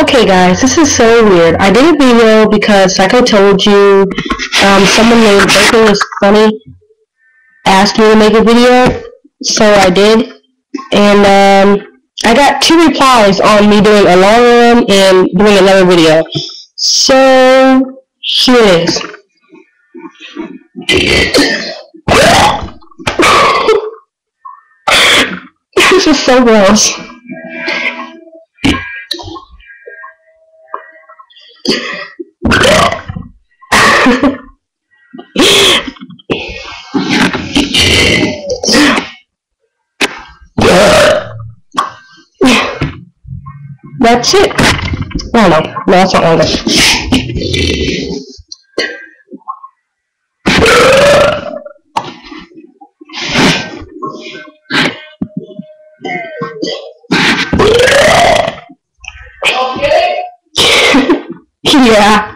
Okay guys, this is so weird. I did a video because, like I told you, someone named Burping is funny asked me to make a video, so I did, and I got 2 replies on me doing a long one and doing another video. So here it is. This is so gross. That's it. Oh no, that's not longer. Yeah.